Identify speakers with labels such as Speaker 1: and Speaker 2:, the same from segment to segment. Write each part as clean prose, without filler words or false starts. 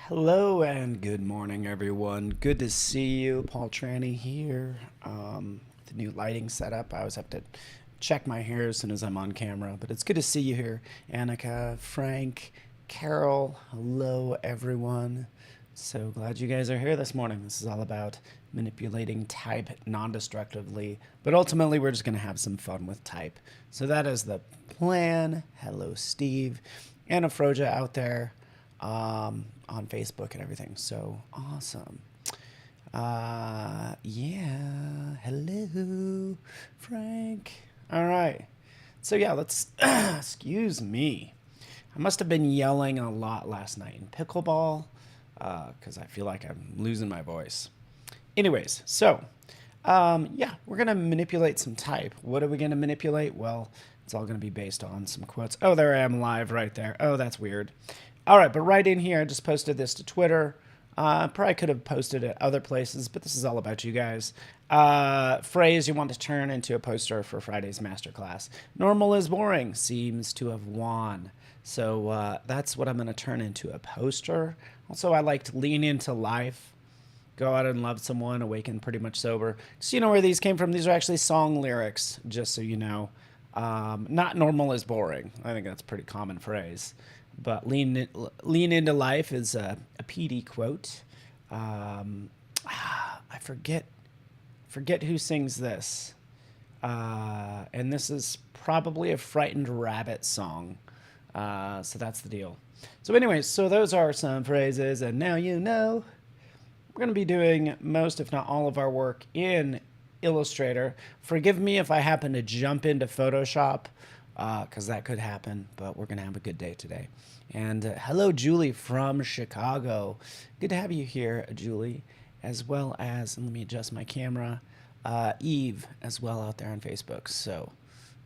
Speaker 1: Hello and good morning, everyone. Good to see you. Paul Trani here. The new lighting setup. I always have to check my hair as soon as I'm on camera, but it's good to see you here. Annika, Frank, Carol, hello, everyone. So glad you guys are here this morning. This is all about manipulating type non-destructively, but ultimately we're just going to have some fun with type. So that is the plan. Hello, Steve. Anna Froja out there on Facebook and everything. So awesome. Yeah. Hello, Frank. All right. So yeah, let's, excuse me. I must have been yelling a lot last night in pickleball because I feel like I'm losing my voice. Anyways, so yeah, we're going to manipulate some type. What are we going to manipulate? Well, it's all going to be based on some quotes. Oh, there I am live right there. Oh, that's weird. All right, but right in here, I just posted this to Twitter. Probably could have posted it other places, but this is all about you guys. Phrase you want to turn into a poster for Friday's Masterclass. Normal is boring seems to have won. So that's what I'm going to turn into a poster. Also, I like to lean into life. Go out and love someone, awaken pretty much sober. So you know where these came from? These are actually song lyrics, just so you know. Not normal is boring. I think that's a pretty common phrase. But lean into life is a PD quote. I forget who sings this. And this is probably a Frightened Rabbit song. So that's the deal. So anyways, so those are some phrases, and now you know. We're going to be doing most, if not all, of our work in Illustrator. Forgive me if I happen to jump into Photoshop, because that could happen, but we're going to have a good day today. And hello, Julie from Chicago. Good to have you here, Julie, as well as, and let me adjust my camera, Eve as well out there on Facebook. So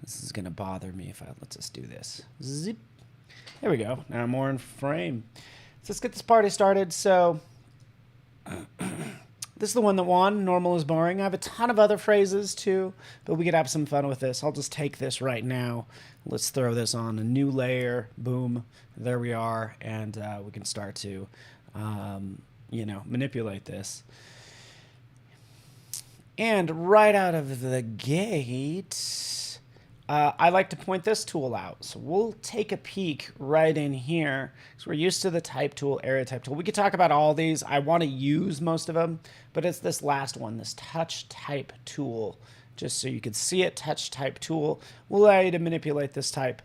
Speaker 1: this is going to bother me if let's just do this. Zip. There we go. Now I'm more in frame. So let's get this party started. So this is the one that won. Normal is boring. I have a ton of other phrases too, but we could have some fun with this. I'll just take this right now. Let's throw this on a new layer. Boom. There we are. And we can start to, manipulate this. And right out of the gate, I like to point this tool out. So we'll take a peek right in here. So we're used to the type tool, area type tool. We could talk about all these. I want to use most of them, but it's this last one, this touch type tool. Just so you can see it, touch type tool will allow you to manipulate this type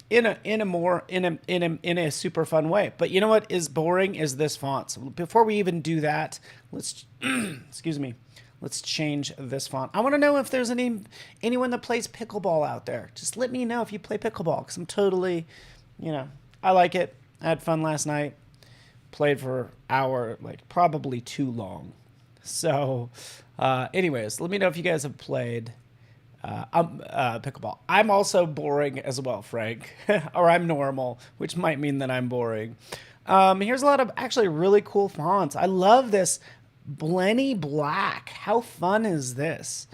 Speaker 1: in a super fun way. But you know what is boring is this font. So before we even do that, let's excuse me. Let's change this font. I want to know if there's anyone that plays pickleball out there. Just let me know if you play pickleball, because I'm totally, I like it. I had fun last night. Played for an hour, like probably too long. So, anyways, let me know if you guys have played pickleball. I'm also boring as well, Frank, or I'm normal, which might mean that I'm boring. Here's a lot of actually really cool fonts. I love this. Blenny Black. How fun is this?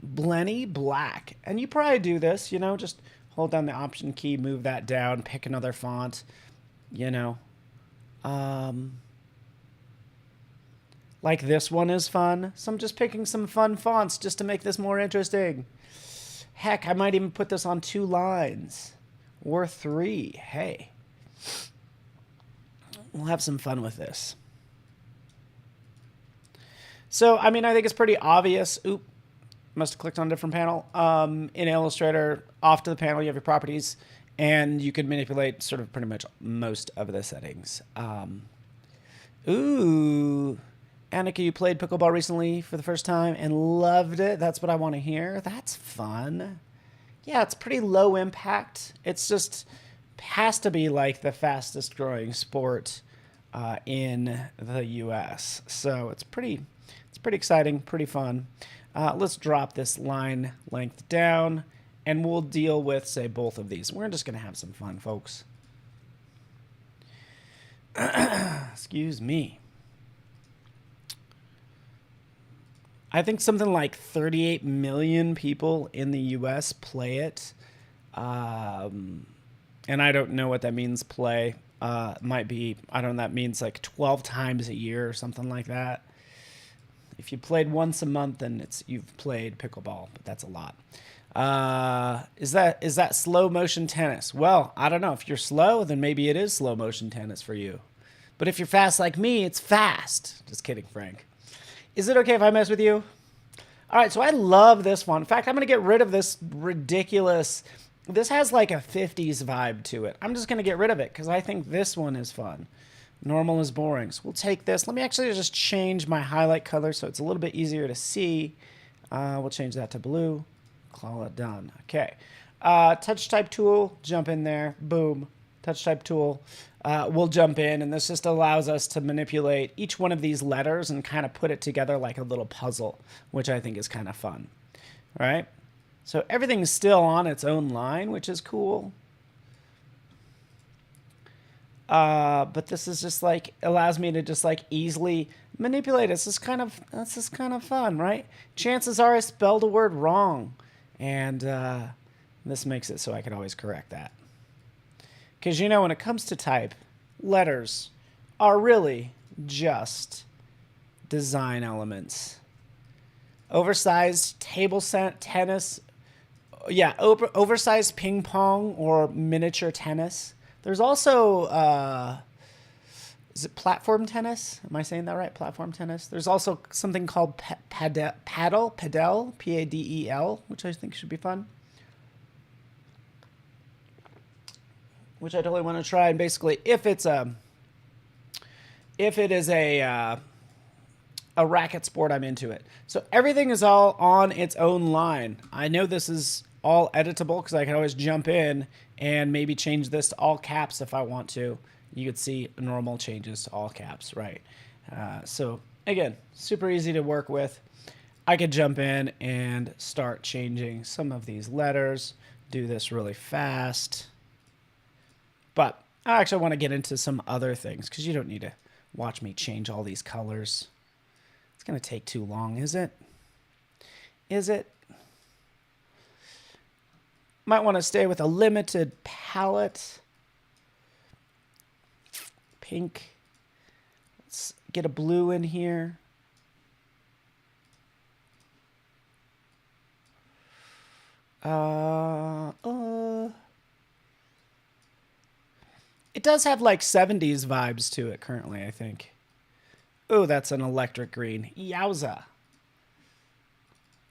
Speaker 1: Blenny Black. And you probably do this, just hold down the option key, move that down, pick another font, like this one is fun. So I'm just picking some fun fonts just to make this more interesting. Heck, I might even put this on 2 lines or 3. Hey, we'll have some fun with this. So, I think it's pretty obvious. Oop, must have clicked on a different panel. In Illustrator, off to the panel, you have your properties, and you can manipulate sort of pretty much most of the settings. Ooh, Annika, you played pickleball recently for the first time and loved it. That's what I want to hear. That's fun. Yeah, it's pretty low impact. It's just has to be like the fastest growing sport in the U.S. So it's pretty exciting, pretty fun. Let's drop this line length down, and we'll deal with, say, both of these. We're just going to have some fun, folks. Excuse me. I think something like 38 million people in the U.S. play it. And I don't know what that means, play. Might be, I don't know, that means like 12 times a year or something like that. If you played once a month, then you've played pickleball, but that's a lot. Is that slow motion tennis? Well, I don't know. If you're slow, then maybe it is slow motion tennis for you. But if you're fast like me, it's fast. Just kidding, Frank. Is it okay if I mess with you? All right, so I love this one. In fact, I'm going to get rid of this ridiculous. This has like a 50s vibe to it. I'm just going to get rid of it because I think this one is fun. Normal is boring. So we'll take this. Let me actually just change my highlight color so it's a little bit easier to see. We'll change that to blue. Call it done. Okay. Touch type tool, jump in there. Boom. Touch type tool. We'll jump in, and this just allows us to manipulate each one of these letters and kind of put it together like a little puzzle, which I think is kind of fun. All right. So everything's still on its own line, which is cool. But this is just like allows me to just like easily manipulate. This is kind of fun, right? Chances are I spelled a word wrong, and this makes it so I can always correct that. Because you know, when it comes to type, letters are really just design elements. Oversized table tennis, yeah, oversized ping pong or miniature tennis. There's also, is it platform tennis? Am I saying that right? Platform tennis. There's also something called padel, P-A-D-E-L, which I think should be fun. Which I totally want to try. And basically, if it is a racket sport, I'm into it. So everything is all on its own line. I know this is all editable because I can always jump in and maybe change this to all caps if I want to. You could see normal changes to all caps, right? So again, super easy to work with. I could jump in and start changing some of these letters, do this really fast. But I actually want to get into some other things because you don't need to watch me change all these colors. It's going to take too long, is it? Is it? Might want to stay with a limited palette. Pink. Let's get a blue in here. It does have like 70s vibes to it currently, I think. Oh, that's an electric green. Yowza.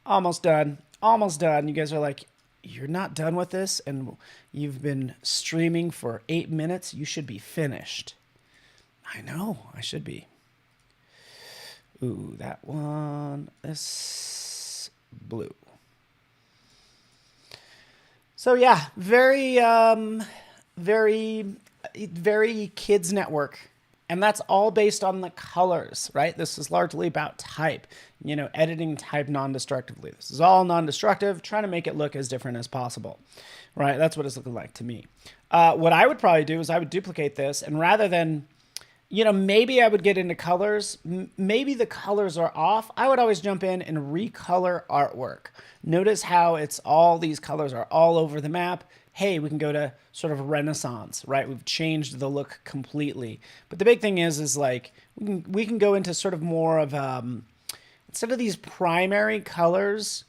Speaker 1: Almost done. Almost done. You guys are like, you're not done with this and you've been streaming for 8 minutes. You should be finished. I know. I should be. Ooh, that one. This blue. So yeah, very kids network. And that's all based on the colors, right? This is largely about type, you know, editing type non-destructively. This is all non-destructive, trying to make it look as different as possible, right? That's what it's looking like to me. What I would probably do is I would duplicate this, and rather than, you know, maybe I would get into colors. Maybe the colors are off. I would always jump in and recolor artwork. Notice how it's all these colors are all over the map. Hey, we can go to sort of Renaissance, right? We've changed the look completely. But the big thing is like we can go into sort of more of instead of these primary colors,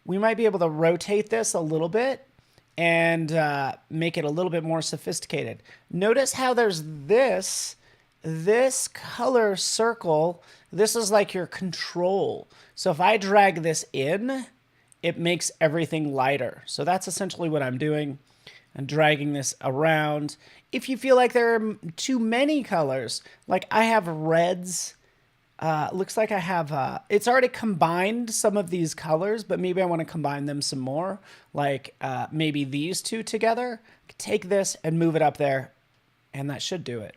Speaker 1: we might be able to rotate this a little bit and make it a little bit more sophisticated. Notice how there's this color circle. This is like your control. So if I drag this in, it makes everything lighter. So that's essentially what I'm doing. I'm dragging this around. If you feel like there are too many colors, like I have reds, looks like I have, it's already combined some of these colors, but maybe I want to combine them some more. Like maybe these two together. Take this and move it up there, and that should do it.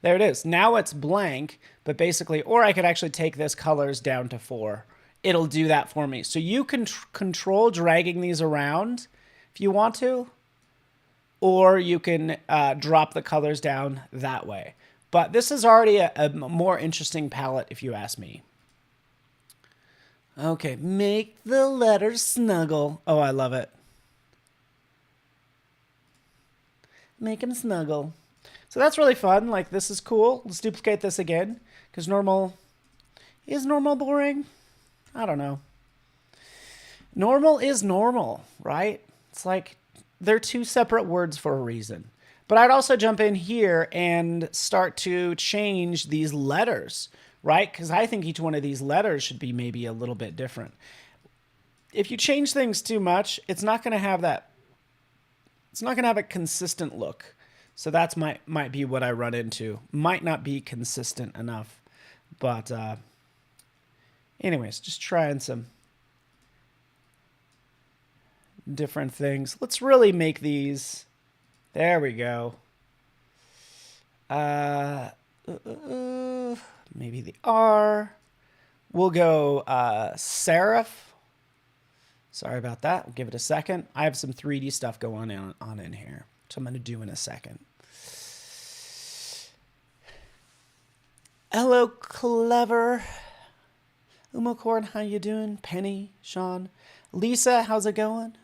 Speaker 1: There it is. Now it's blank, but basically, or I could actually take this colors down to 4. It'll do that for me. So you can control dragging these around if you want to, or you can drop the colors down that way. But this is already a more interesting palette if you ask me. Okay, make the letters snuggle. Oh, I love it. Make them snuggle. So that's really fun. Like, this is cool. Let's duplicate this again, because normal... Is normal boring? I don't know. Normal is normal, right? It's like they're two separate words for a reason. But I'd also jump in here and start to change these letters, right? Because I think each one of these letters should be maybe a little bit different. If you change things too much, it's not going to have that. It's not going to have a consistent look. So that's might be what I run into. Might not be consistent enough. But anyways, just trying some different things. Let's really make these. There we go. Maybe the R. We'll go serif. Sorry about that. We'll give it a second. I have some 3D stuff going on in here, which I'm going to do in a second. Hello, Clever. Umocorn, how you doing? Penny, Sean. Lisa, how's it going?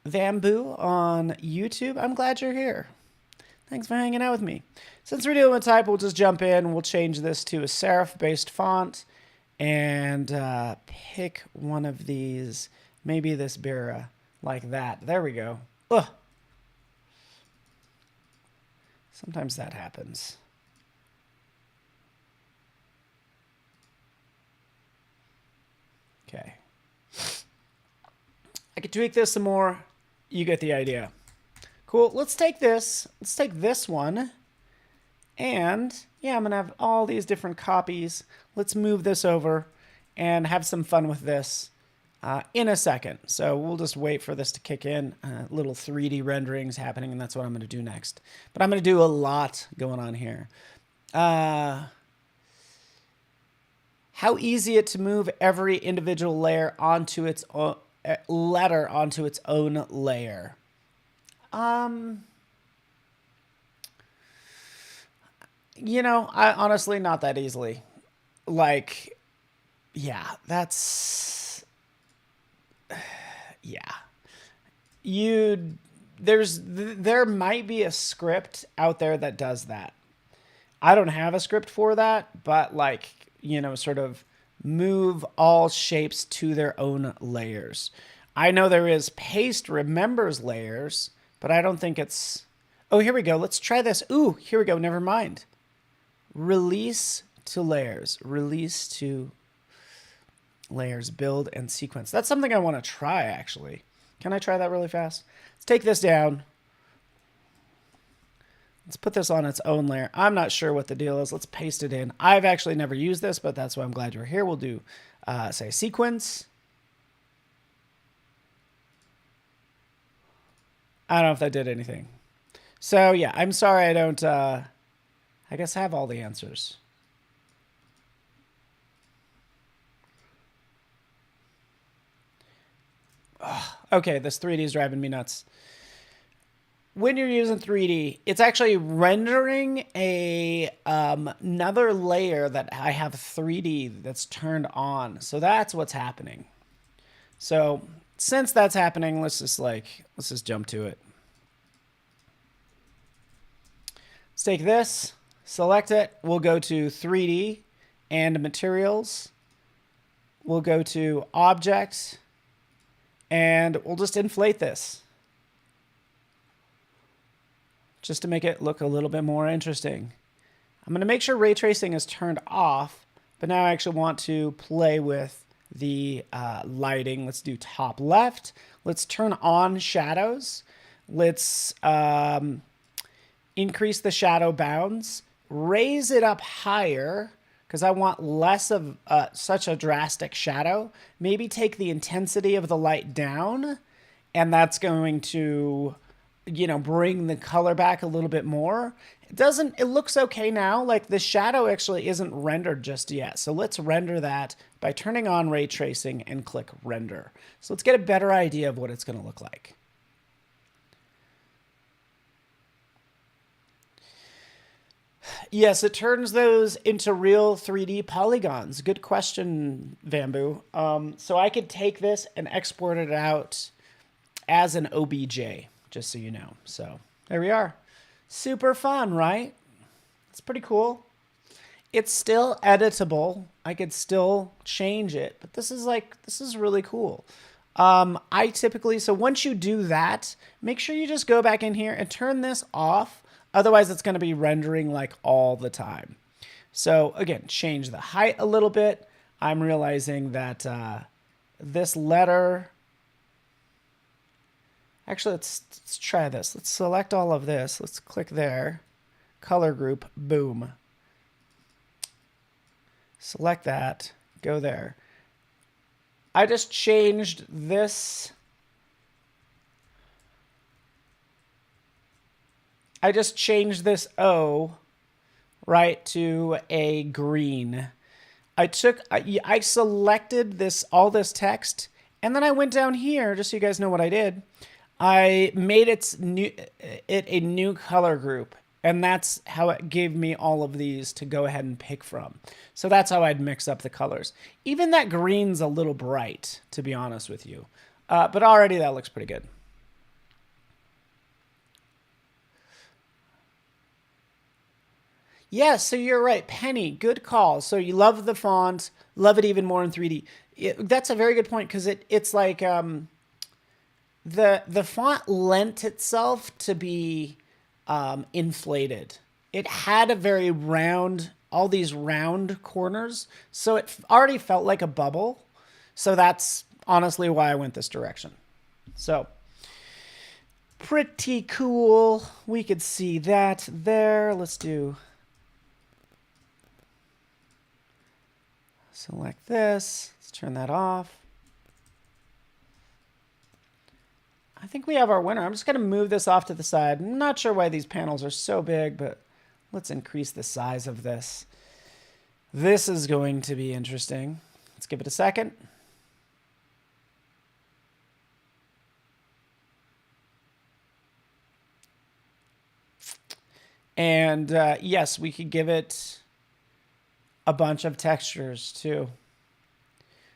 Speaker 1: Vamboo on YouTube. I'm glad you're here. Thanks for hanging out with me. Since we're dealing with type, we'll just jump in. We'll change this to a serif-based font and pick one of these. Maybe this Bira like that. There we go. Ugh. Sometimes that happens. Okay. I could tweak this some more. You get the idea. Cool. Let's take this. Let's take this one. And yeah, I'm going to have all these different copies. Let's move this over and have some fun with this in a second. So we'll just wait for this to kick in. Little 3D renderings happening, and that's what I'm going to do next. But I'm going to do a lot going on here. How easy it to move every individual layer onto its own letter onto its own layer. You know, I honestly not that easily. Like, yeah, that's yeah. There might be a script out there that does that. I don't have a script for that, but like, you know, sort of move all shapes to their own layers. I know there is paste remembers layers, but I don't think it's... Oh, here we go. Let's try this. Ooh, here we go. Never mind. Release to layers. Release to layers. Build and sequence. That's something I want to try, actually. Can I try that really fast? Let's take this down. Let's put this on its own layer. I'm not sure what the deal is. Let's paste it in. I've actually never used this, but that's why I'm glad you're here. We'll do, say, sequence. I don't know if that did anything. So, yeah, I'm sorry I don't, I guess, have all the answers. Ugh, okay, this 3D is driving me nuts. When you're using 3D, it's actually rendering another layer that I have 3D that's turned on. So that's what's happening. So since that's happening, let's just jump to it. Let's take this, select it. We'll go to 3D and materials. We'll go to object, and we'll just inflate this, just to make it look a little bit more interesting. I'm going to make sure ray tracing is turned off, but now I actually want to play with the lighting. Let's do top left. Let's turn on shadows. Let's increase the shadow bounds, raise it up higher, because I want less of such a drastic shadow. Maybe take the intensity of the light down, and that's going to, you know, bring the color back a little bit more. It looks okay now. Like the shadow actually isn't rendered just yet. So let's render that by turning on ray tracing and click render. So let's get a better idea of what it's going to look like. Yes, it turns those into real 3D polygons. Good question, Vambu. So I could take this and export it out as an OBJ. just so you know. So there we are. Super fun, right? It's pretty cool. It's still editable. I could still change it, but this is really cool. I typically, so once you do that, make sure you just go back in here and turn this off. Otherwise, it's going to be rendering like all the time. So again, change the height a little bit. I'm realizing that this letter, actually, let's try this. Let's select all of this. Let's click there. Color group, boom. Select that, go there. I just changed this. I just changed this O, right, to a green. I selected this, all this text, and then I went down here, just so you guys know what I did. I made it a new color group, and that's how it gave me all of these to go ahead and pick from. So that's how I'd mix up the colors. Even that green's a little bright, to be honest with you. But already that looks pretty good. Yeah, so you're right. Penny, good call. So you love the font, love it even more in 3D. That's a very good point, because it's like the font lent itself to be inflated. It had a very round, all these round corners, so it already felt like a bubble. So that's honestly why I went this direction. So pretty cool. We could see that there. Let's do, select this. Let's turn that off. I think we have our winner. I'm just going to move this off to the side. I'm not sure why these panels are so big, but let's increase the size of this. This is going to be interesting. Let's give it a second. And yes, we could give it a bunch of textures too.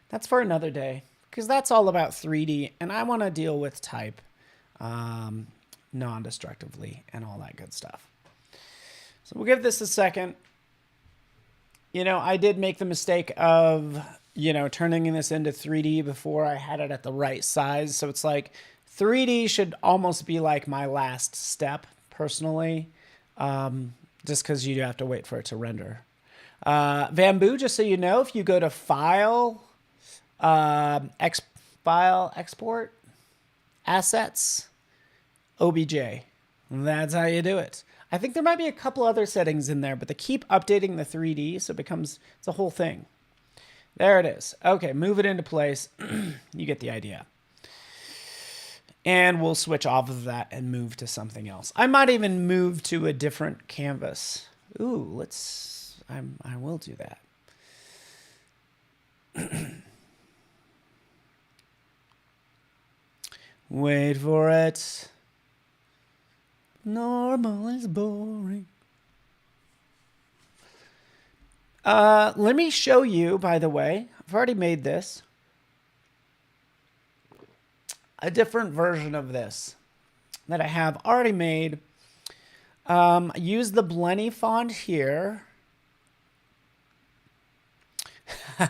Speaker 1: That's for another day, because that's all about 3D, and I want to deal with type non-destructively and all that good stuff. So we'll give this a second. You know, I did make the mistake of, you know, turning this into 3D before I had it at the right size. So it's like 3D should almost be like my last step personally, just because you have to wait for it to render. Bamboo, just so you know, if you go to File, Export, Assets, OBJ, that's how you do it. I think there might be a couple other settings in there, but they keep updating the 3D, so it's a whole thing. There it is. Okay, move it into place. You get the idea. And we'll switch off of that and move to something else. I might even move to a different canvas. Ooh, I will do that. Wait for it. Normal is boring. Let me show you, by the way, I've already made this, a different version of this that I have already made. Use the Blenny font here.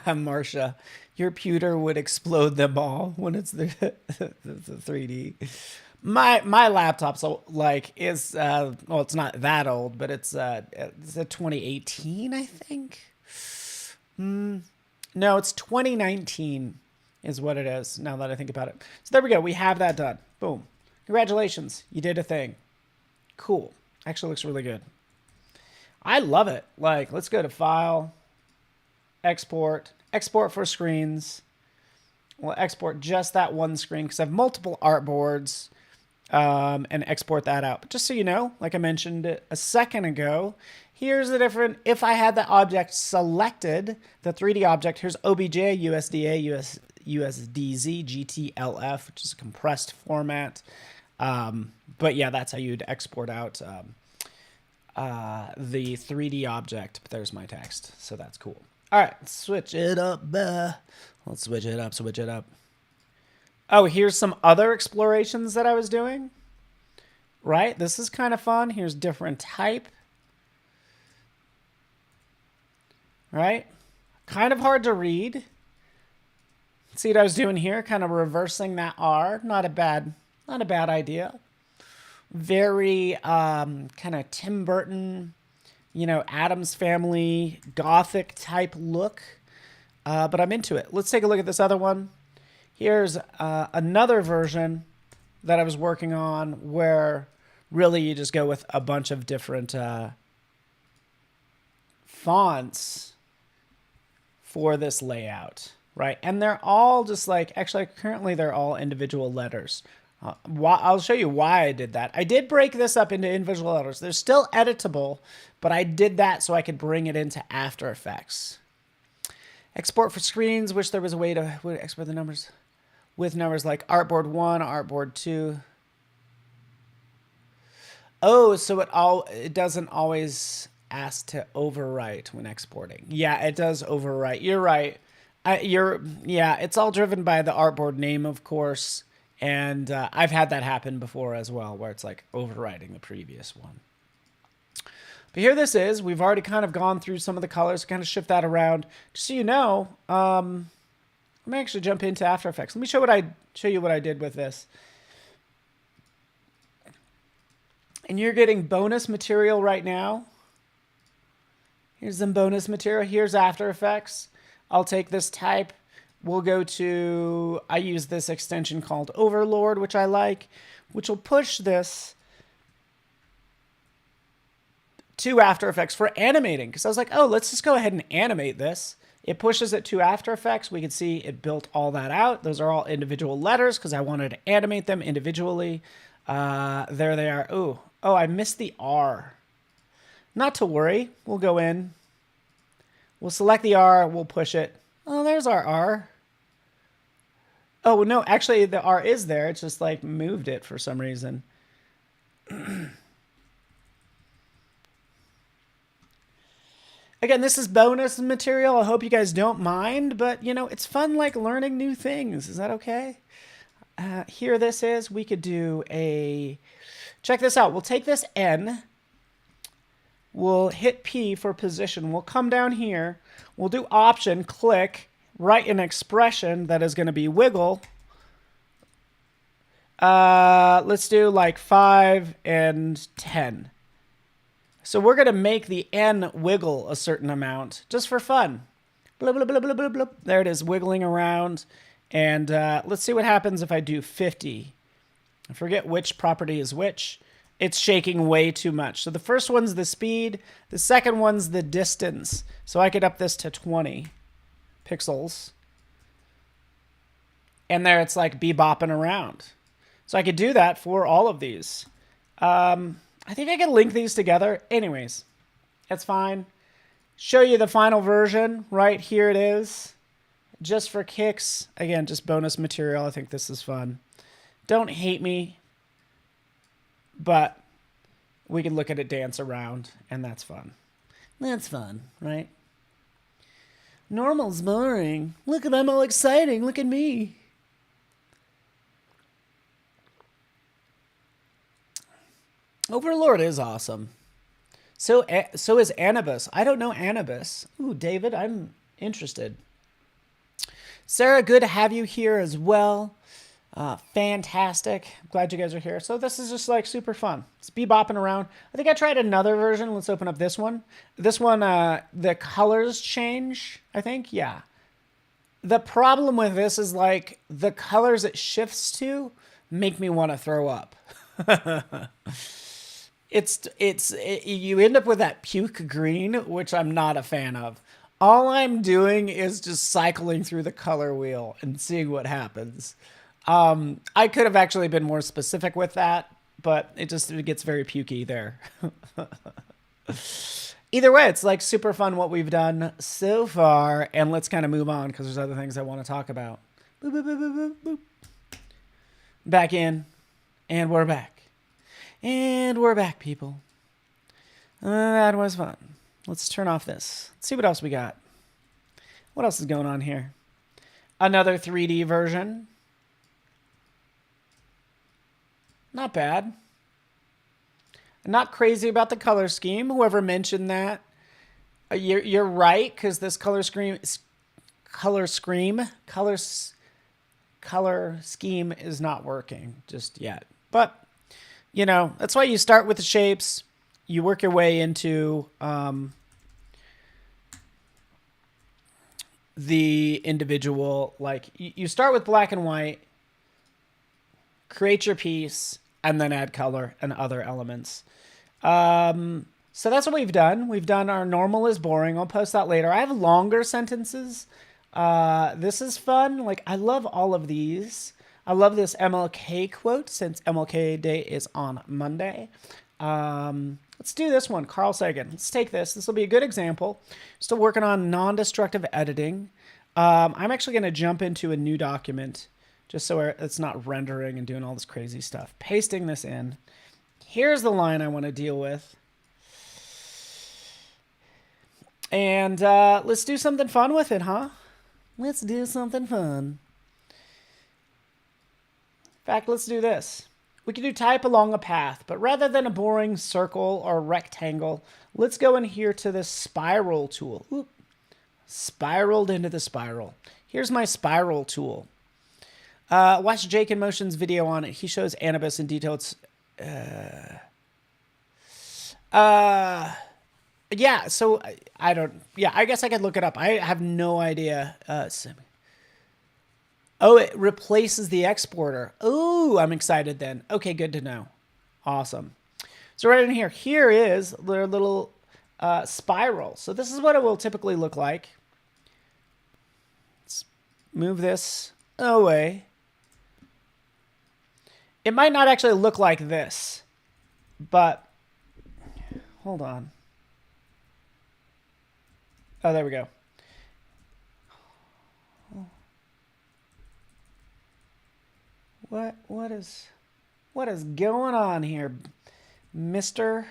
Speaker 1: Marcia, your pewter would explode them all when it's the 3D. My laptop's like well, it's not that old, but it's a 2018, I think. No, it's 2019 is what it is, now that I think about it. So there we go. We have that done. Boom. Congratulations. You did a thing. Cool. Actually looks really good. I love it. Like, let's go to File, Export, Export for screens. We'll export just that one screen because I have multiple artboards, and export that out. But just so you know, like I mentioned a second ago, here's the different, if I had the object selected, the 3D object, here's OBJ, USDA, USDZ, GTLF, which is a compressed format. But yeah, that's how you'd export out the 3D object. But there's my text, so that's cool. All right, switch it up. Let's switch it up, switch it up. Oh, here's some other explorations that I was doing. right? This is kind of fun. Here's different type, right? Kind of hard to read. See what I was doing here? Kind of reversing that R. Not a bad idea. Very kind of Tim Burton, you know, Addams Family, Gothic type look. But I'm into it. Let's take a look at this other one. Here's another version that I was working on where really you just go with a bunch of different fonts for this layout, right? And they're all just like, actually, currently they're all individual letters. I'll show you why I did that. I did break this up into individual letters. They're still editable, but I did that so I could bring it into After Effects. Export for screens. Wish there was a way to export the numbers with numbers like artboard 1, artboard 2. Oh, so it doesn't always ask to overwrite when exporting. Yeah, it does overwrite. You're right. Yeah, it's all driven by the artboard name, of course. And I've had that happen before as well, where it's like overwriting the previous one. But here this is. We've already kind of gone through some of the colors, kind of shift that around. Just so you know, let me actually jump into After Effects. Let me show you what I did with this. And you're getting bonus material right now. Here's some bonus material. Here's After Effects. I'll take this type. We'll go to, I use this extension called Overlord, which I like, which will push this to After Effects for animating. Because I was like, oh, let's just go ahead and animate this. It pushes it to After Effects. We can see it built all that out. Those are all individual letters because I wanted to animate them individually. There they are. Oh, I missed the R. Not to worry. We'll go in. We'll select the R. We'll push it. Oh, there's our R. Oh, no, actually the R is there. It's just like moved it for some reason. Again, this is bonus material. I hope you guys don't mind, but you know, it's fun like learning new things. Is that okay? Here this is. We could do a, check this out. We'll take this N. We'll hit P for position. We'll come down here. We'll do Option, click, write an expression that is going to be wiggle. Let's do like 5 and 10. So we're going to make the N wiggle a certain amount just for fun. Blah, blah, blah, blah, blah, blah. There it is, wiggling around. And let's see what happens if I do 50. I forget which property is which. It's shaking way too much. So the first one's the speed. The second one's the distance. So I could up this to 20 pixels. And there it's like bebopping around. So I could do that for all of these. I think I can link these together. Anyways, that's fine. Show you the final version. Right here it is. Just for kicks. Again, just bonus material. I think this is fun. Don't hate me. But we can look at it dance around, and that's fun. That's fun, right? Normal's boring. Look at, I'm all exciting. Look at me. Overlord is awesome. So is Anubis. I don't know Anubis. Ooh, David, I'm interested. Sarah, good to have you here as well. Fantastic. I'm glad you guys are here. So this is just like super fun. It's bebopping around. I think I tried another version. Let's open up this one. This one, the colors change, I think. Yeah. The problem with this is like the colors it shifts to make me want to throw up. You end up with that puke green, which I'm not a fan of. All I'm doing is just cycling through the color wheel and seeing what happens. I could have actually been more specific with that, but it gets very pukey there. Either way, it's like super fun what we've done so far, and let's kind of move on because there's other things I want to talk about. Boop, boop, boop, boop, boop, boop. Back in, and we're back. And we're back, people. That was fun. Let's turn off this. Let's see what else we got. What else is going on here? Another 3D version. Not bad. I'm not crazy about the color scheme. Whoever mentioned that, you're right, because this color scheme is not working just yet. But that's why you start with the shapes, you work your way into the individual. Like you start with black and white, create your piece, and then add color and other elements. So that's what we've done. We've done our normal is boring. I'll post that later. I have longer sentences. This is fun. Like, I love all of these. I love this MLK quote since MLK Day is on Monday. Let's do this one. Carl Sagan. Let's take this. This will be a good example. Still working on non-destructive editing. I'm actually going to jump into a new document just so it's not rendering and doing all this crazy stuff. Pasting this in. Here's the line I want to deal with. And let's do something fun with it, huh? Let's do something fun. In fact, let's do this. We can do type along a path, but rather than a boring circle or rectangle, let's go in here to this spiral tool. Oop. Spiraled into the spiral. Here's my spiral tool. Watch Jake in Motion's video on it. He shows Anubis in detail. It's yeah, so I guess I could look it up. I have no idea. Oh, it replaces the exporter. Oh, I'm excited then. Okay, good to know. Awesome. So right in here, here is their little spiral. So this is what it will typically look like. Let's move this away. It might not actually look like this, but hold on. Oh, there we go. What is going on here, mister?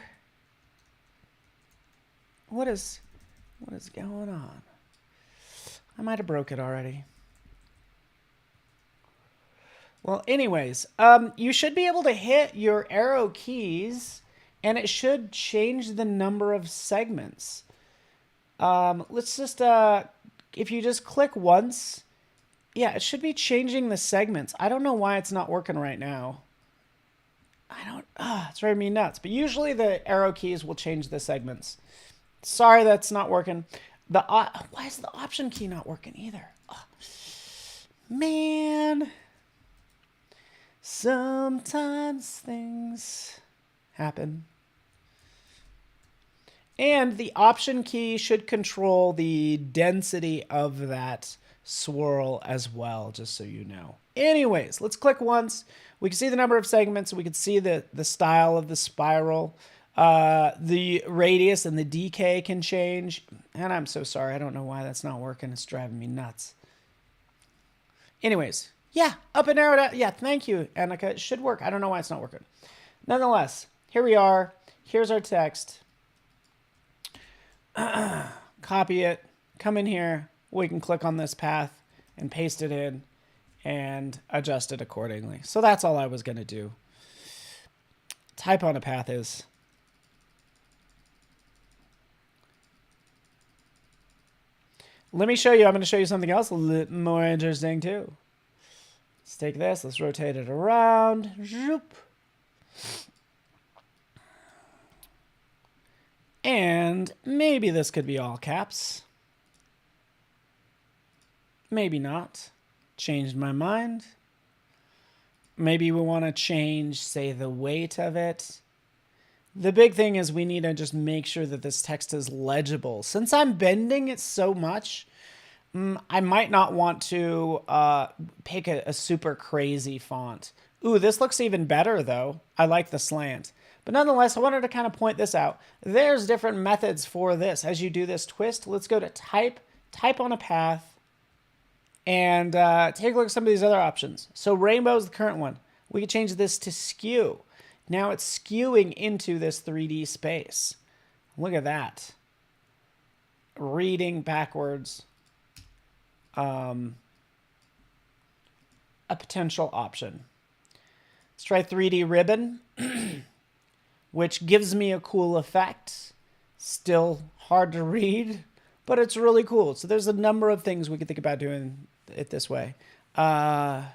Speaker 1: What is going on? I might have broke it already. Well, anyways, you should be able to hit your arrow keys and it should change the number of segments. Let's just, if you just click once, yeah, it should be changing the segments. I don't know why it's not working right now. It's driving me nuts. But usually the arrow keys will change the segments. Sorry, that's not working. Why is the option key not working either? Oh, man. Sometimes things happen. And the option key should control the density of that swirl as well, just so you know. Anyways, let's click once. We can see the number of segments. We can see the style of the spiral. The radius and the decay can change. And I'm so sorry. I don't know why that's not working. It's driving me nuts. Anyways, yeah, up and arrow down. Yeah, thank you, Annika. It should work. I don't know why it's not working. Nonetheless, here we are. Here's our text. Copy it. Come in here. We can click on this path and paste it in and adjust it accordingly. So that's all I was going to do. Type on a path is. Let me show you. I'm going to show you something else a little more interesting too. Let's take this. Let's rotate it around. Zoop. And maybe this could be all caps. Maybe not. Changed my mind. Maybe we want to change, say, the weight of it. The big thing is we need to just make sure that this text is legible. Since I'm bending it so much, I might not want to pick a super crazy font. Ooh, this looks even better, though. I like the slant. But nonetheless, I wanted to kind of point this out. There's different methods for this. As you do this twist, let's go to type on a path, and take a look at some of these other options. So rainbow is the current one. We can change this to skew. Now it's skewing into this 3D space. Look at that. Reading backwards. A potential option. Let's try 3D ribbon. which gives me a cool effect. Still hard to read, but it's really cool. So there's a number of things we could think about doing it this way. Yeah,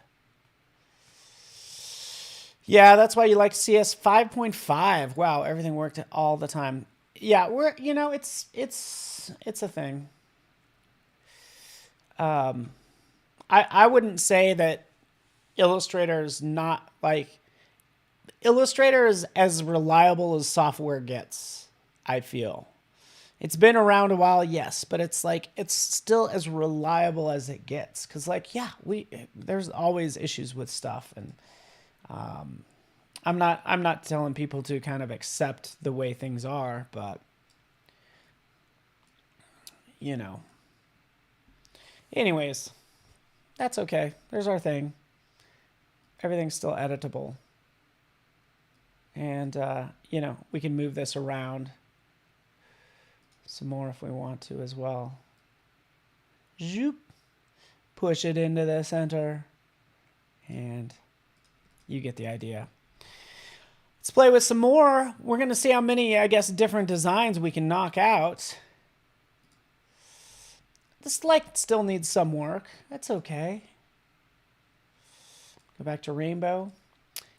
Speaker 1: that's why you like CS 5.5. Wow, everything worked all the time. Yeah, it's a thing. I wouldn't say that Illustrator is not like Illustrator is as reliable as software gets, I feel. It's been around a while, yes, but it's still as reliable as it gets. Cause yeah, there's always issues with stuff, and I'm not telling people to kind of accept the way things are, but anyways, that's okay. There's our thing. Everything's still editable. And, we can move this around some more if we want to as well. Zoop. Push it into the center. And you get the idea. Let's play with some more. We're going to see how many, I guess, different designs we can knock out. This light still needs some work. That's okay. Go back to rainbow.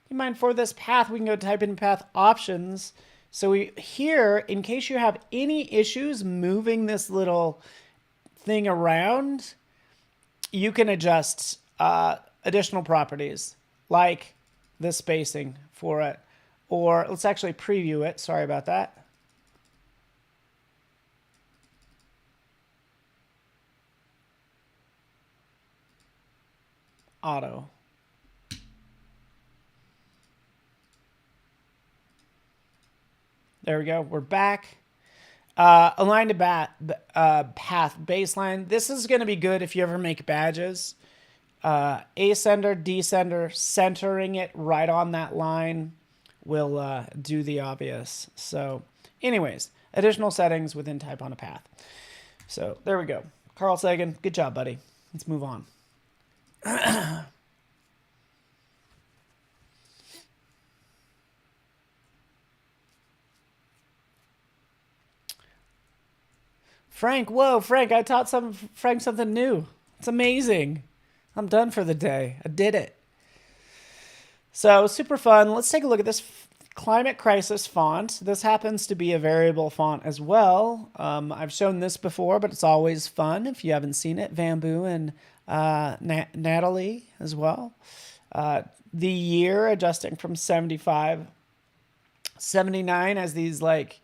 Speaker 1: You mind for this path, we can go type in path options. So here, in case you have any issues moving this little thing around, you can adjust additional properties like the spacing for it. Or let's actually preview it. Sorry about that. Auto. There we go. We're back. Align to path baseline. This is going to be good if you ever make badges. Ascender, descender, centering it right on that line will do the obvious. So anyways, additional settings within type on a path. So there we go. Carl Sagan, good job, buddy. Let's move on. Frank, whoa, Frank, I taught Frank something new. It's amazing. I'm done for the day. I did it. So super fun. Let's take a look at this Climate Crisis font. This happens to be a variable font as well. I've shown this before, but it's always fun if you haven't seen it. Bamboo and Natalie as well. The year adjusting from 75, 79 as these like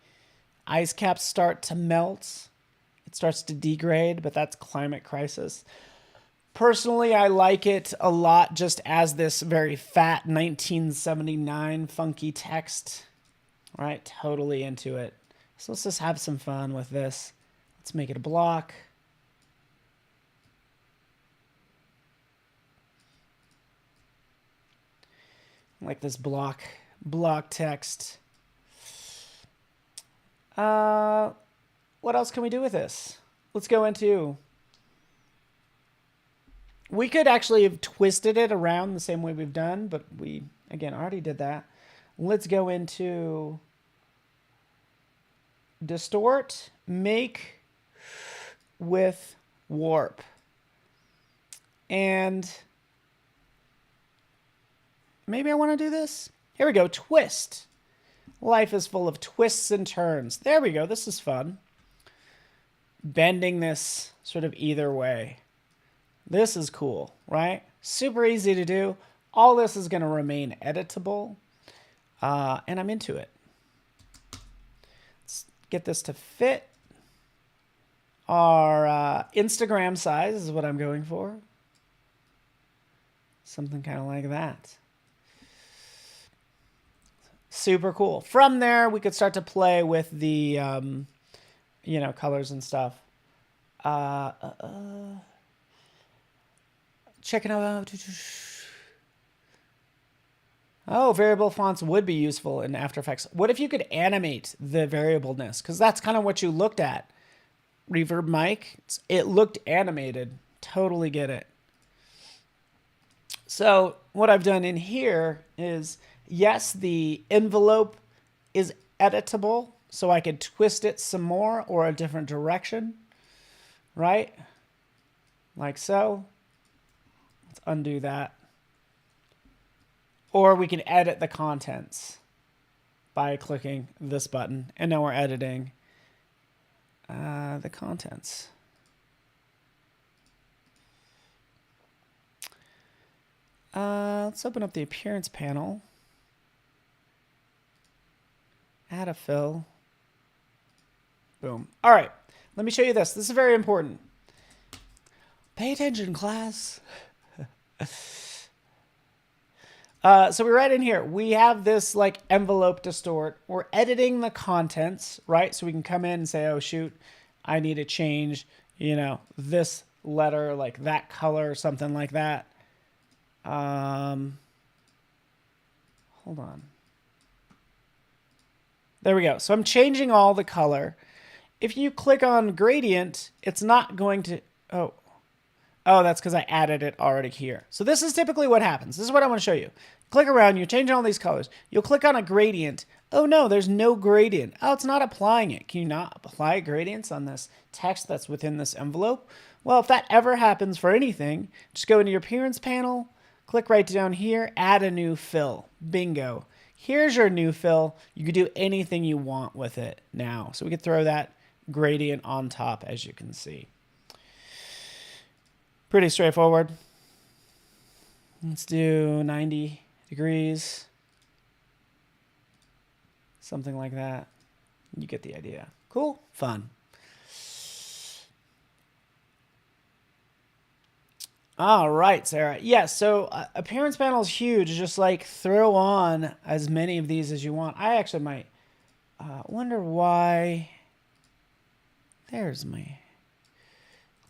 Speaker 1: ice caps start to melt. It starts to degrade, but that's Climate Crisis. Personally, I like it a lot just as this very fat 1979 funky text. All right, totally into it. So let's just have some fun with this. Let's make it a block. I like this block text. What else can we do with this? Let's go into... We could actually have twisted it around the same way we've done, but we, again, already did that. Let's go into Distort, Make with Warp. And maybe I want to do this. Here we go, Twist. Life is full of twists and turns. There we go, this is fun. Bending this sort of either way. This is cool, right? Super easy to do. All this is going to remain editable, and I'm into it. Let's get this to fit. Our Instagram size is what I'm going for. Something kind of like that. Super cool. From there, we could start to play with the, colors and stuff. Checking out. Oh, variable fonts would be useful in After Effects. What if you could animate the variableness? Because that's kind of what you looked at. Reverb mic, it looked animated. Totally get it. So what I've done in here is, yes, the envelope is editable, so I could twist it some more or a different direction, right? Like so. Let's undo that. Or we can edit the contents by clicking this button. And now we're editing the contents. Let's open up the appearance panel. Add a fill. Boom. All right. Let me show you this. This is very important. Pay attention, class. So we're right in here. We have this like envelope distort. We're editing the contents, right? So we can come in and say, oh, shoot, I need to change, you know, this letter, like that color, something like that. Hold on. There we go. So I'm changing all the color. If you click on gradient, it's not going to, oh, that's because I added it already here. So this is typically what happens. This is what I want to show you. Click around, you're changing all these colors. You'll click on a gradient. Oh no, there's no gradient. Oh, it's not applying it. Can you not apply gradients on this text that's within this envelope? Well, if that ever happens for anything, just go into your appearance panel, click right down here, add a new fill. Bingo. Here's your new fill. You can do anything you want with it now. So we could throw that gradient on top, as you can see. Pretty straightforward. Let's do 90 degrees. Something like that. You get the idea. Cool. Fun. All right, Sarah. Yeah, so appearance panel is huge. Just like throw on as many of these as you want. I actually might wonder why. There's my...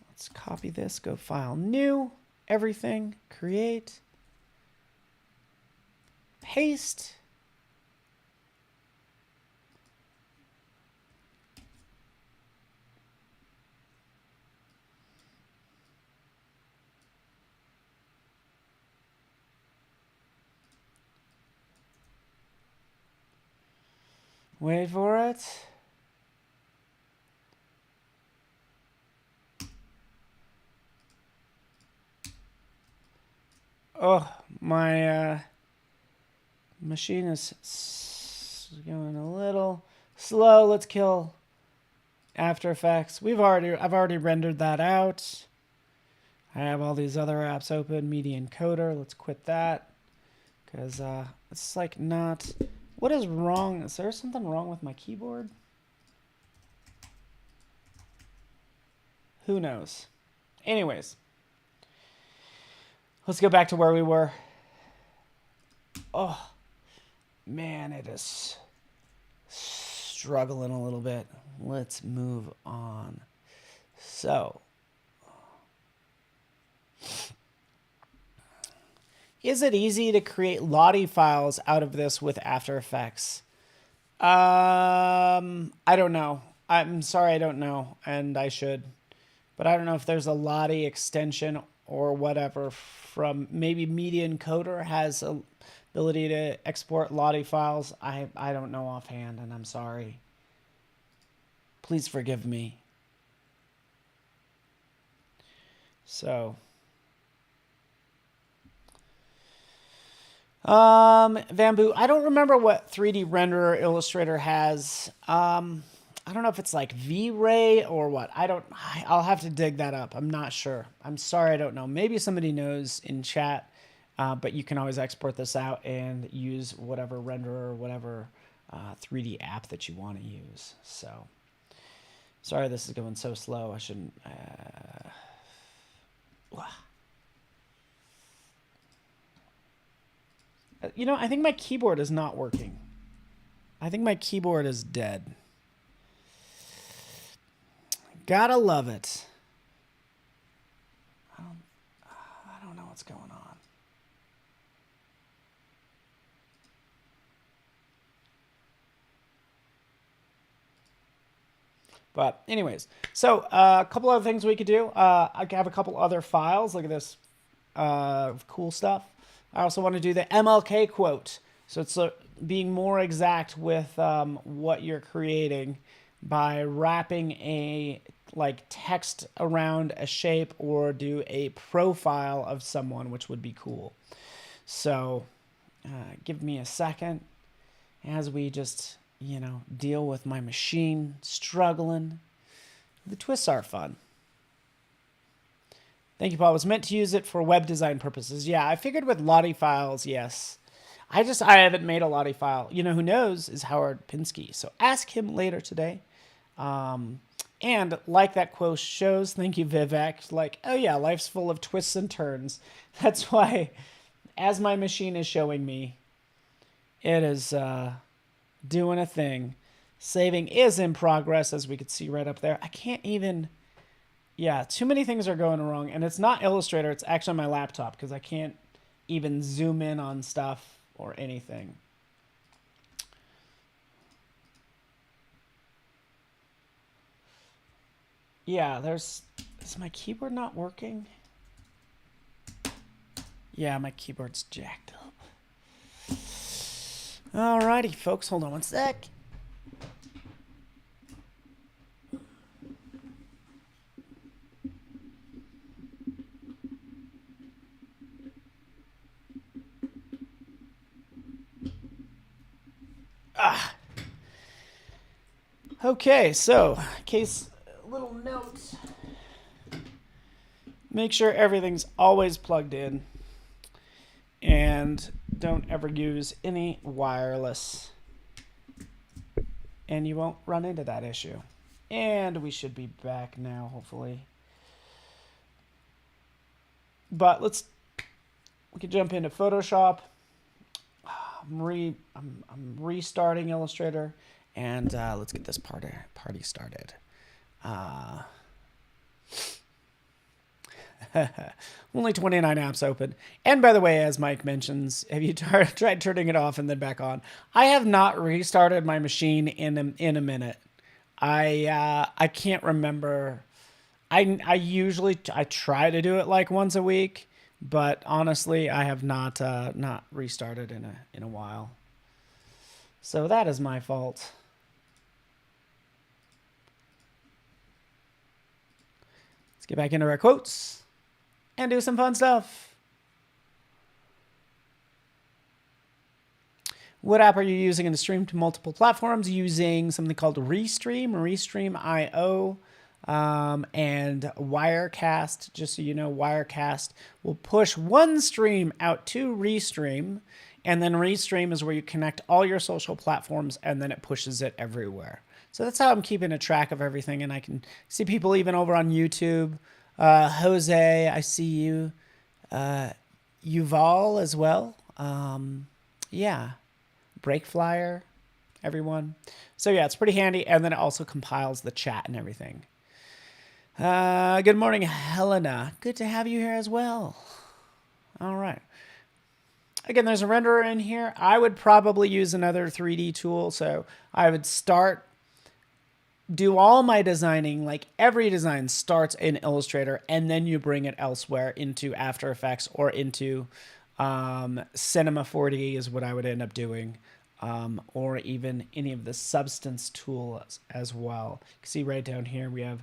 Speaker 1: Let's copy this, go file new, everything, create, paste. Wait for it. Oh, my machine is going a little slow. Let's kill After Effects. I've already rendered that out. I have all these other apps open. Media Encoder. Let's quit that because it's like not. What is wrong? Is there something wrong with my keyboard? Who knows? Anyways. Let's go back to where we were. Oh, man, it is struggling a little bit. Let's move on. So, is it easy to create Lottie files out of this with After Effects? I don't know. I'm sorry, I don't know, and I should. But I don't know if there's a Lottie extension or whatever from maybe Media Encoder has a ability to export Lottie files. I don't know offhand, and I'm sorry. Please forgive me. So, Bamboo, I don't remember what 3D renderer Illustrator has. I don't know if it's like V-Ray or what. I'll have to dig that up. I'm not sure. I'm sorry, I don't know. Maybe somebody knows in chat, but you can always export this out and use whatever renderer or whatever 3D app that you want to use. So, sorry this is going so slow. I shouldn't... You know, I think my keyboard is not working. I think my keyboard is dead. Gotta love it. I don't know what's going on. But anyways, so a couple other things we could do. I have a couple other files. Look at this cool stuff. I also want to do the MLK quote. So it's being more exact with what you're creating by wrapping a like text around a shape or do a profile of someone, which would be cool. So give me a second as we just, deal with my machine struggling. The twists are fun. Thank you, Paul. I was meant to use it for web design purposes. Yeah, I figured with Lottie files, yes. I haven't made a Lottie file. Who knows is Howard Pinsky. So ask him later today. And like that quote shows, thank you, Vivek, like, oh yeah, life's full of twists and turns. That's why, as my machine is showing me, it is doing a thing. Saving is in progress, as we could see right up there. I can't even... Yeah, too many things are going wrong. And it's not Illustrator, it's actually my laptop, because I can't even zoom in on stuff or anything. Yeah, is my keyboard not working? Yeah, my keyboard's jacked up. Alrighty, folks, hold on one sec. Okay, so, little note. Make sure everything's always plugged in. And don't ever use any wireless. And you won't run into that issue. And we should be back now, hopefully. But we can jump into Photoshop. I'm restarting Illustrator. And let's get this party started. Only 29 apps open. And by the way, as Mike mentions, have you tried turning it off and then back on? I have not restarted my machine in a minute. I can't remember. I usually try to do it like once a week, but honestly, I have not restarted in a while. So that is my fault. Let's get back into our quotes and do some fun stuff. What app are you using to stream to multiple platforms? Using something called Restream.io, and Wirecast. Just so you know, Wirecast will push one stream out to Restream, and then Restream is where you connect all your social platforms, and then it pushes it everywhere. So that's how I'm keeping a track of everything, and I can see people even over on YouTube. Jose, I see you. Yuval as well. Yeah. Breakflyer, everyone. So yeah, it's pretty handy, and then it also compiles the chat and everything. Good morning, Helena. Good to have you here as well. All right. Again, there's a renderer in here. I would probably use another 3D tool, so I would do all my designing, like every design starts in Illustrator, and then you bring it elsewhere into After Effects or into Cinema 4D is what I would end up doing, or even any of the Substance tools as well. You can see right down here we have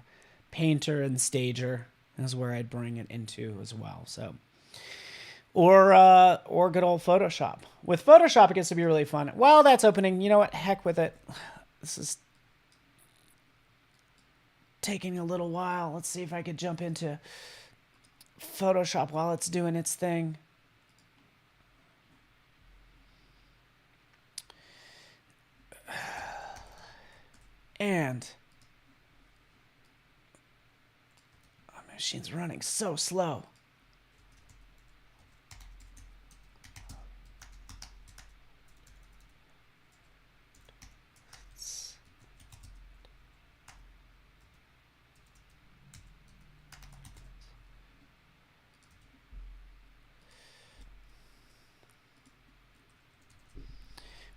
Speaker 1: Painter and Stager. That's where I'd bring it into as well. So, or good old Photoshop. With Photoshop, it gets to be really fun. While that's opening, you know what? Heck with it. This is taking a little while. Let's see if I could jump into Photoshop while it's doing its thing. And my machine's running so slow.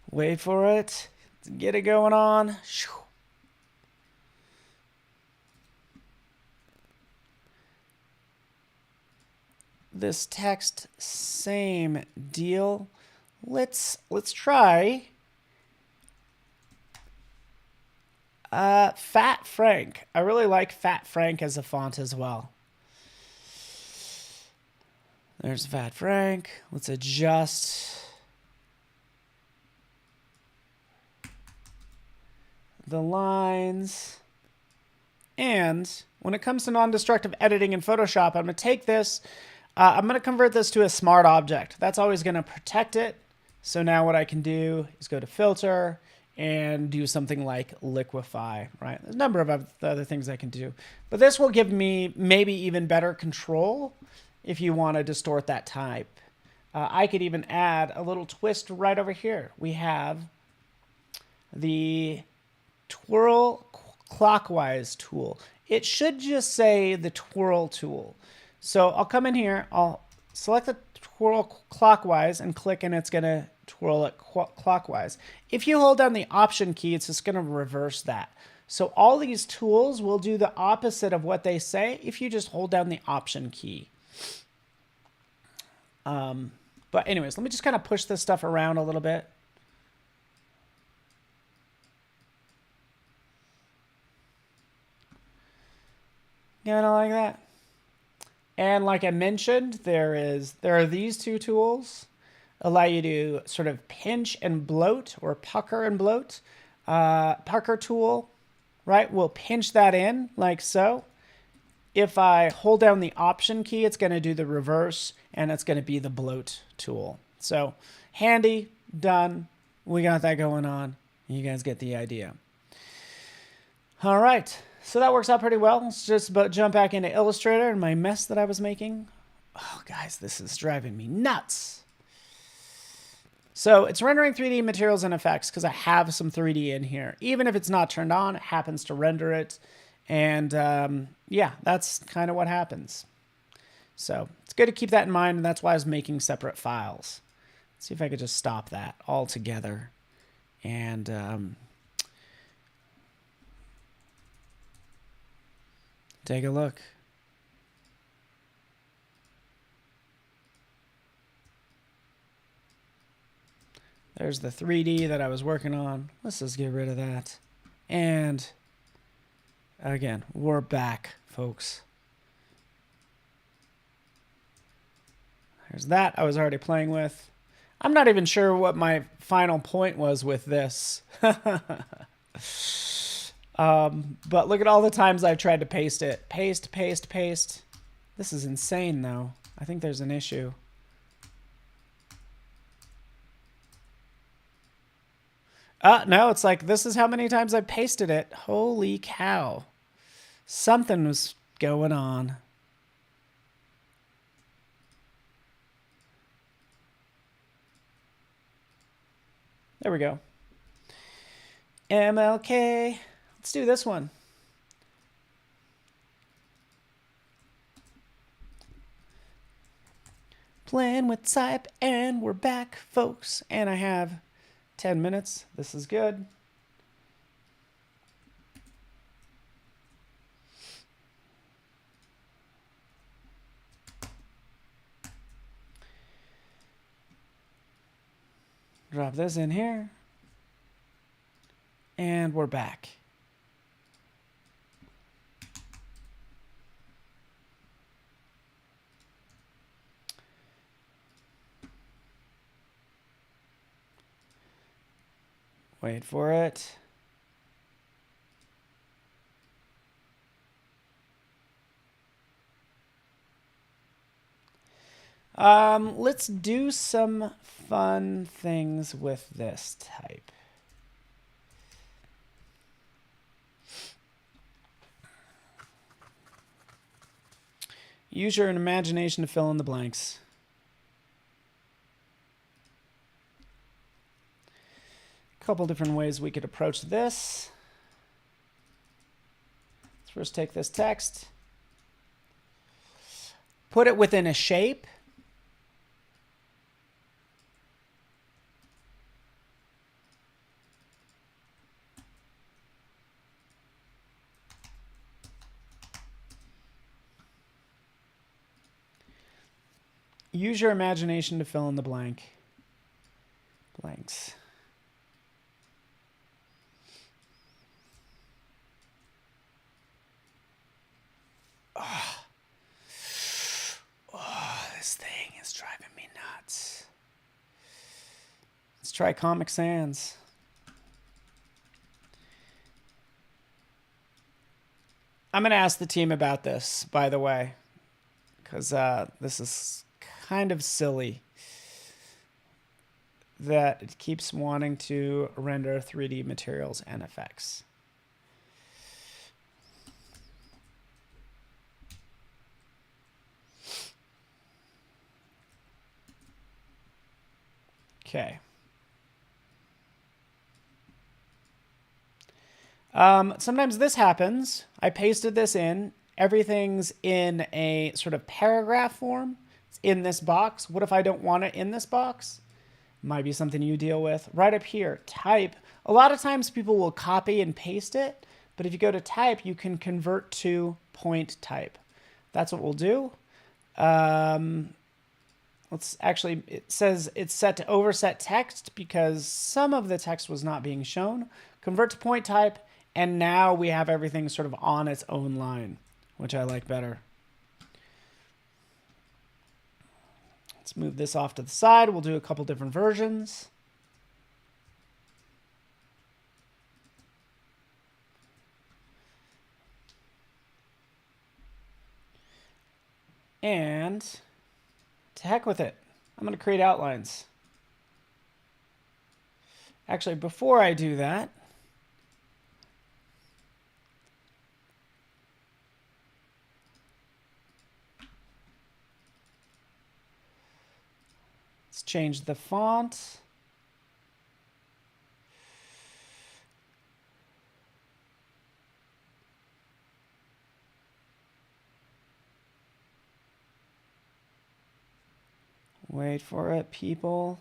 Speaker 1: Wait for it to get it going on. This text, same deal. let's try Fat Frank. I really like Fat Frank as a font as well. There's Fat Frank. Let's adjust the lines. And when it comes to non-destructive editing in Photoshop, I'm going to take this, I'm going to convert this to a smart object. That's always going to protect it. So now what I can do is go to Filter and do something like liquefy, right? There's a number of other things I can do. But this will give me maybe even better control if you want to distort that type. I could even add a little twist right over here. We have the twirl clockwise tool. It should just say the twirl tool. So I'll come in here, I'll select the twirl clockwise and click, and it's going to twirl it clockwise. If you hold down the Option key, it's just going to reverse that. So all these tools will do the opposite of what they say if you just hold down the Option key. But anyways, let me just kind of push this stuff around a little bit. Kind of like that. And like I mentioned, there are these two tools allow you to sort of pinch and bloat, or pucker and bloat. Pucker tool, right, will pinch that in like so. If I hold down the Option key, it's going to do the reverse, and it's going to be the bloat tool. So handy, done. We got that going on. You guys get the idea. All right. So that works out pretty well. Let's just jump back into Illustrator and my mess that I was making. Oh, guys, this is driving me nuts. So it's rendering 3D materials and effects because I have some 3D in here. Even if it's not turned on, it happens to render it. And yeah, that's kind of what happens. So it's good to keep that in mind, and that's why I was making separate files. Let's see if I could just stop that altogether. And take a look. There's the 3D that I was working on. Let's just get rid of that. And again, we're back, folks. There's that I was already playing with. I'm not even sure what my final point was with this. But look at all the times I've tried to paste it. Paste, paste, paste. This is insane, though. I think there's an issue. No, it's like this is how many times I've pasted it. Holy cow. Something was going on. There we go. MLK. Let's do this one. Playing with type, and we're back, folks. And I have 10 minutes. This is good. Drop this in here. And we're back. Wait for it. Let's do some fun things with this type. Use your imagination to fill in the blanks. A couple different ways we could approach this. Let's first take this text, put it within a shape. Use your imagination to fill in the blank. blanks. Oh, this thing is driving me nuts. Let's try Comic Sans. I'm going to ask the team about this, by the way, because this is kind of silly that it keeps wanting to render 3D materials and effects. Okay. Sometimes this happens. I pasted this in. Everything's in a sort of paragraph form. It's in this box. What if I don't want it in this box? Might be something you deal with. Right up here, type. A lot of times people will copy and paste it, but if you go to type, you can convert to point type. That's what we'll do. Let's actually, it says it's set to overset text because some of the text was not being shown. Convert to point type, and now we have everything sort of on its own line, which I like better. Let's move this off to the side. We'll do a couple different versions. And to heck with it. I'm going to create outlines. Actually, before I do that, let's change the font. Wait for it, people.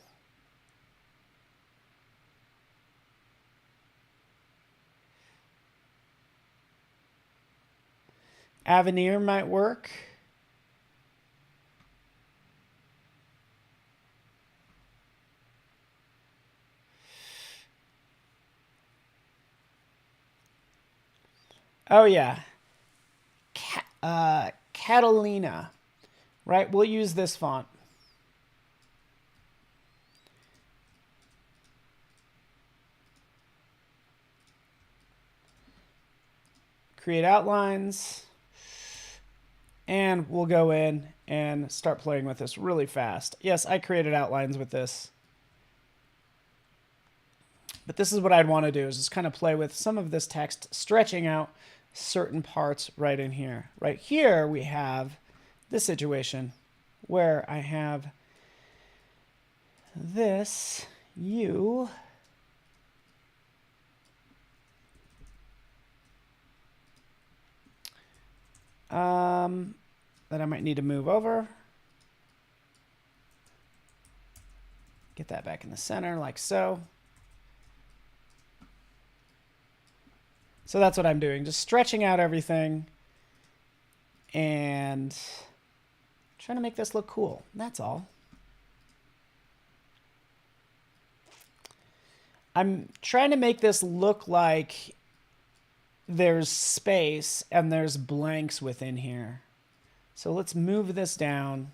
Speaker 1: Avenir might work. Oh, yeah. Catalina, right? We'll use this font. Create outlines. And we'll go in and start playing with this really fast. Yes, I created outlines with this. But this is what I'd want to do, is just kind of play with some of this text, stretching out certain parts right in here. Right here, we have this situation where I have this U that I might need to move over. Get that back in the center like so. So that's what I'm doing, just stretching out everything and trying to make this look cool. That's all. I'm trying to make this look like there's space and there's blanks within here. So let's move this down.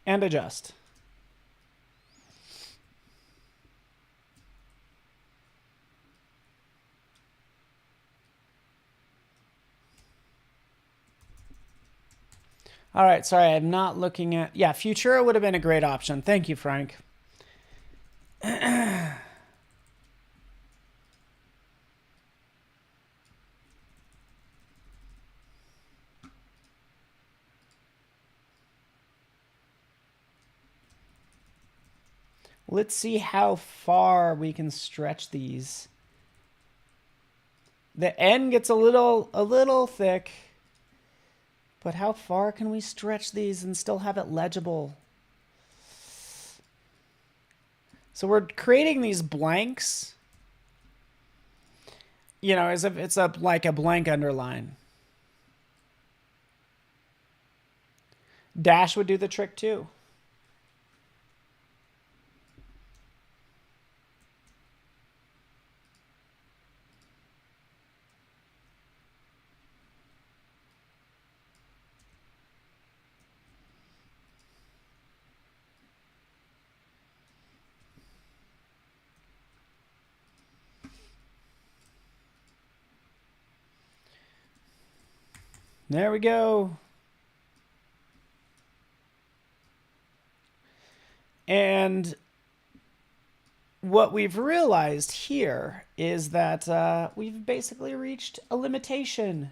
Speaker 1: And adjust. All right, sorry, I'm not looking at... Yeah, Futura would have been a great option. Thank you, Frank. Let's see how far we can stretch these. The end gets a little thick. But how far can we stretch these and still have it legible? So we're creating these blanks, you know, as if it's like a blank underline. Dash would do the trick too. There we go. And what we've realized here is that we've basically reached a limitation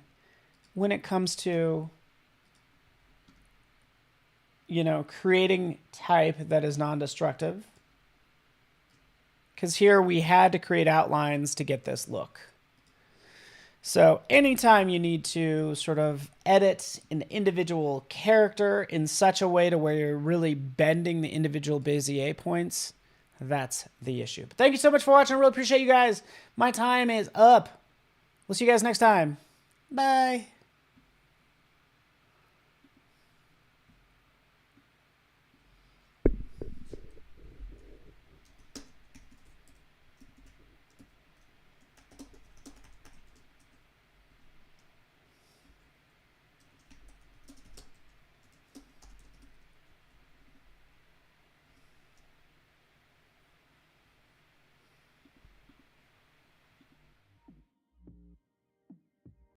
Speaker 1: when it comes to, you know, creating type that is non-destructive. Because here we had to create outlines to get this look. So anytime you need to sort of edit an individual character in such a way to where you're really bending the individual Bezier points, that's the issue. But thank you so much for watching. I really appreciate you guys. My time is up. We'll see you guys next time. Bye.